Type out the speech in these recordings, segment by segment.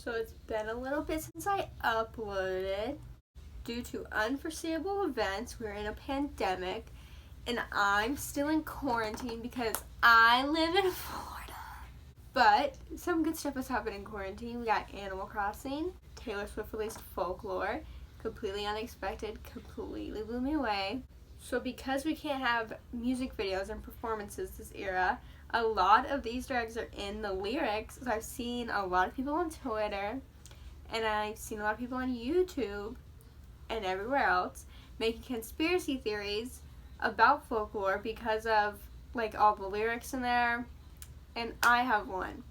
So it's been a little bit since I uploaded. Due to unforeseeable events, we're in a pandemic, and I'm still in quarantine because I live in Florida. But some good stuff has happened in quarantine. We got Animal Crossing, Taylor Swift released Folklore, completely unexpected, completely blew me away. So because we can't have music videos and performances this era, a lot of the Easter eggs are in the lyrics. So I've seen a lot of people on Twitter, and I've seen a lot of people on YouTube and everywhere else making conspiracy theories about Folklore because of like all the lyrics in there, and I have one.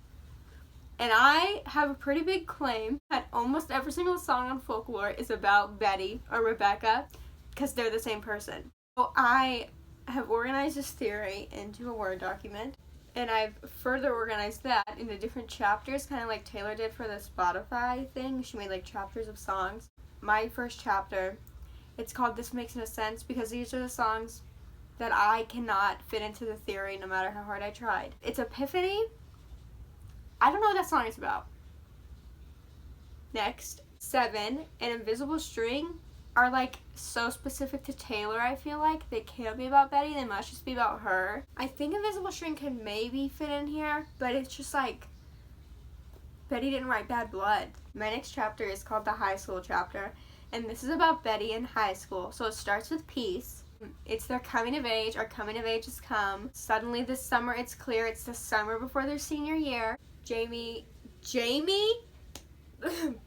And I have a pretty big claim that almost every single song on Folklore is about Betty or Rebecca because they're the same person. So I have organized this theory into a Word document, and I've further organized that into different chapters, kind of like Taylor did for the Spotify thing. She made like chapters of songs. My first chapter, it's called This Makes No Sense, because these are the songs that I cannot fit into the theory no matter how hard I tried. It's Epiphany. I don't know what that song is about. Next, 7 and Invisible String are like so specific to Taylor, I feel like. They can't be about Betty, they must just be about her. I think Invisible String can maybe fit in here, but it's just like Betty didn't write Bad Blood. My next chapter is called the High School chapter, and this is about Betty in high school. So it starts with Peace. It's their coming of age. Our coming of age has come. Suddenly this summer it's clear it's the summer before their senior year. Jamie,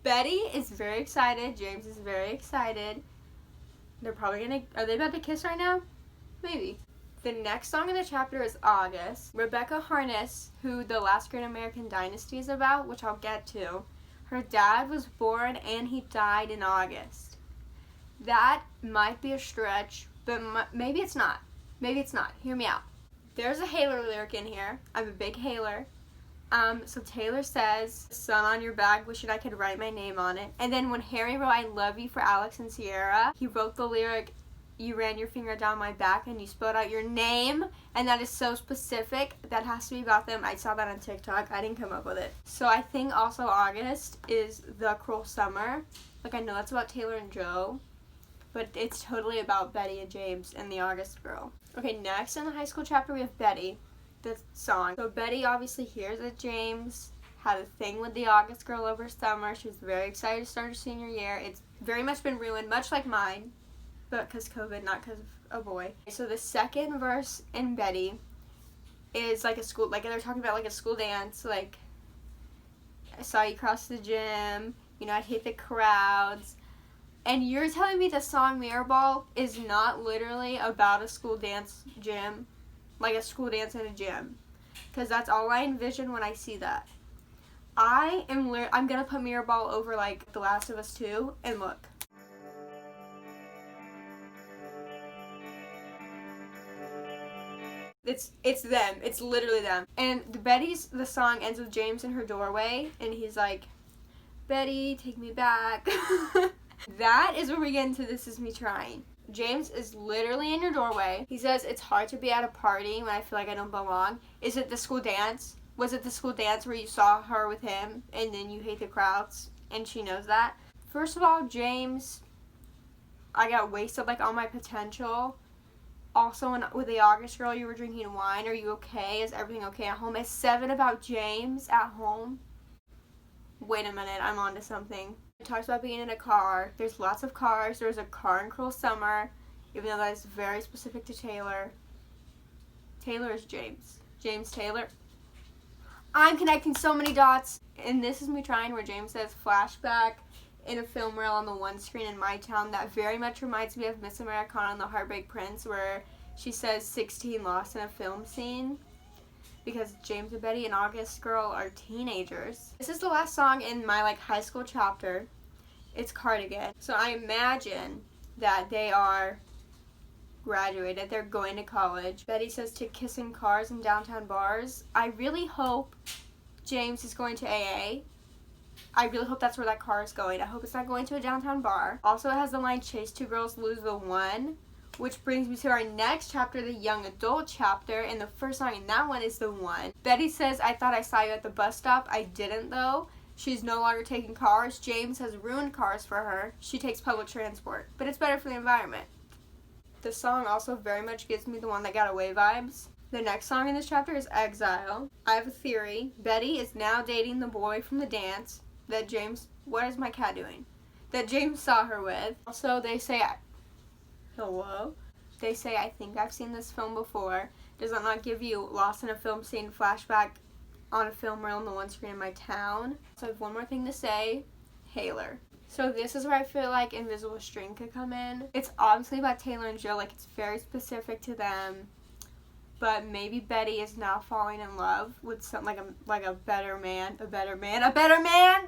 Betty is very excited. James is very excited. They're probably are they about to kiss right now? Maybe. The next song in the chapter is August. Rebecca Harness, who the Last Great American Dynasty is about, which I'll get to, her dad was born and he died in August. That might be a stretch, but maybe it's not. Maybe it's not. Hear me out. There's a Haler lyric in here. I'm a big Haler. So Taylor says, "Sun on your back, wishing I could write my name on it." And then when Harry wrote I Love You for Alex and Sierra, he wrote the lyric, "You ran your finger down my back and you spelled out your name." And that is so specific. That has to be about them. I saw that on TikTok. I didn't come up with it. So I think also August is The Cruel Summer. Like, I know that's about Taylor and Joe, but it's totally about Betty and James and the August girl. Okay, next in the high school chapter we have Betty, the song. So Betty obviously hears that James had a thing with the August girl over summer. She was very excited to start her senior year. It's very much been ruined, much like mine, but because COVID, not because of a boy. So the second verse in Betty is like a school, like they're talking about like a school dance, like, I saw you cross the gym, you know, I'd hate the crowds. And you're telling me the song Mirror Ball is not literally about a school dance gym, like a school dance in a gym? Because that's all I envision when I see that. I'm gonna put Mirror Ball over like The Last of Us 2, and look. It's them. It's literally them. And the song ends with James in her doorway, and he's like, "Betty, take me back." That is where we get into This Is Me Trying. James is literally in your doorway. He says, "It's hard to be at a party when I feel like I don't belong." Is it the school dance? Was it the school dance where you saw her with him and then you hate the crowds and she knows that? First of all, James, I got wasted like on my potential. Also, with the August girl, you were drinking wine. Are you okay? Is everything okay at home? Is 7 about James at home? Wait a minute, I'm onto something. It talks about being in a car. There's lots of cars. There's a car in Cruel Summer, even though that is very specific to Taylor. Taylor is James. James Taylor. I'm connecting so many dots. And This Is Me Trying, where James says flashback in a film reel on the one screen in my town. That very much reminds me of Miss Americana and the Heartbreak Prince, where she says 16 lost in a film scene, because James and Betty and August girl are teenagers. This is the last song in my like high school chapter. It's Cardigan. So I imagine that they are graduated. They're going to college. Betty says to kiss in cars and downtown bars. I really hope James is going to AA. I really hope that's where that car is going. I hope it's not going to a downtown bar. Also, it has the line, "Chase 2 girls, lose the one," which brings me to our next chapter, the young adult chapter, and the first song in that one is The One. Betty says, "I thought I saw you at the bus stop. I didn't, though." She's no longer taking cars. James has ruined cars for her. She takes public transport, but it's better for the environment. The song also very much gives me the One That Got Away vibes. The next song in this chapter is Exile. I have a theory. Betty is now dating the boy from the dance that James... What is my cat doing? That James saw her with. Also, they say... Hello? They say, I think I've seen this film before. Does that not give you lost in a film scene flashback on a film reel on the one screen in my town? So I have one more thing to say. Haler. So this is where I feel like Invisible String could come in. It's obviously about Taylor and Jill. Like, it's very specific to them. But maybe Betty is now falling in love with some like a better man. A better man!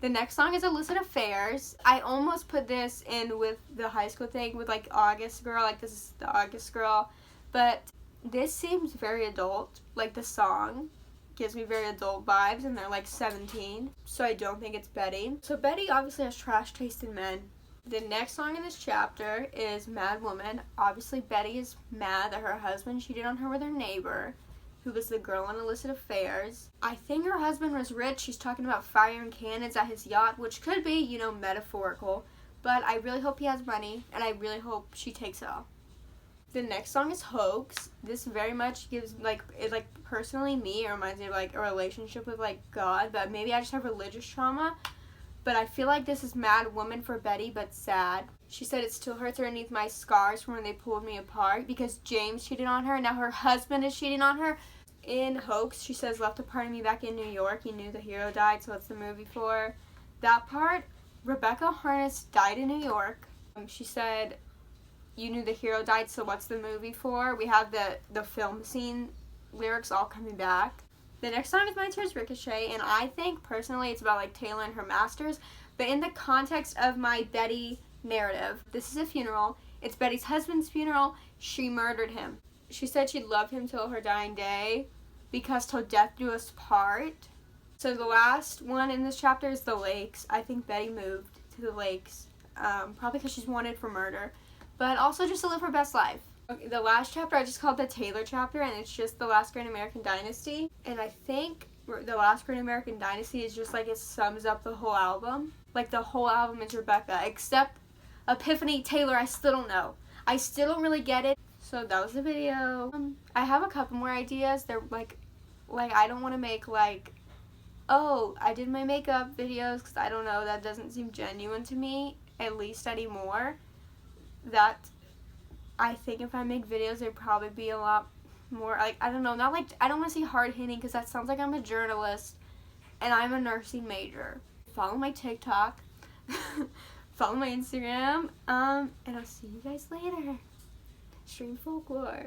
The next song is Illicit Affairs. I almost put this in with the high school thing with like August Girl. Like, this is the August Girl. But this seems very adult. Like, the song gives me very adult vibes, and they're like 17. So I don't think it's Betty. So Betty obviously has trash taste in men. The next song in this chapter is Mad Woman. Obviously Betty is mad that her husband cheated on her with her neighbor, who was the girl in Illicit Affairs. I think her husband was rich. She's talking about firing cannons at his yacht, which could be, you know, metaphorical. But I really hope he has money, and I really hope she takes it all. The next song is Hoax. This very much gives, personally me, it reminds me of, a relationship with, God, but maybe I just have religious trauma. But I feel like this is Mad Woman for Betty, but sad. She said it still hurts underneath my scars from when they pulled me apart because James cheated on her. Now her husband is cheating on her. In Hoax, she says, left a part of me back in New York. You knew the hero died, so what's the movie for? That part, Rebecca Harness died in New York. She said, you knew the hero died, so what's the movie for? We have the film scene lyrics all coming back. The next song is My Tears Ricochet, and I think, personally, it's about, Taylor and her masters. But in the context of my Betty narrative, this is a funeral. It's Betty's husband's funeral. She murdered him. She said she'd love him till her dying day because till death do us part. So the last one in this chapter is the lakes. I think Betty moved to the lakes, probably because she's wanted for murder, but also just to live her best life. Okay, the last chapter I just called the Taylor chapter, and it's just the last Great American Dynasty. And I think the last Great American Dynasty is just it sums up the whole album. The whole album is Rebecca, except Epiphany Taylor. I still don't know. I still don't really get it. So that was the video. I have a couple more ideas. They're I don't want to make oh, I did my makeup videos because I don't know, that doesn't seem genuine to me, at least anymore. That I think if I make videos, they'd probably be a lot more, I don't know, not I don't want to say hard-hitting because that sounds like I'm a journalist and I'm a nursing major. Follow my TikTok, follow my Instagram, and I'll see you guys later. Stream folklore.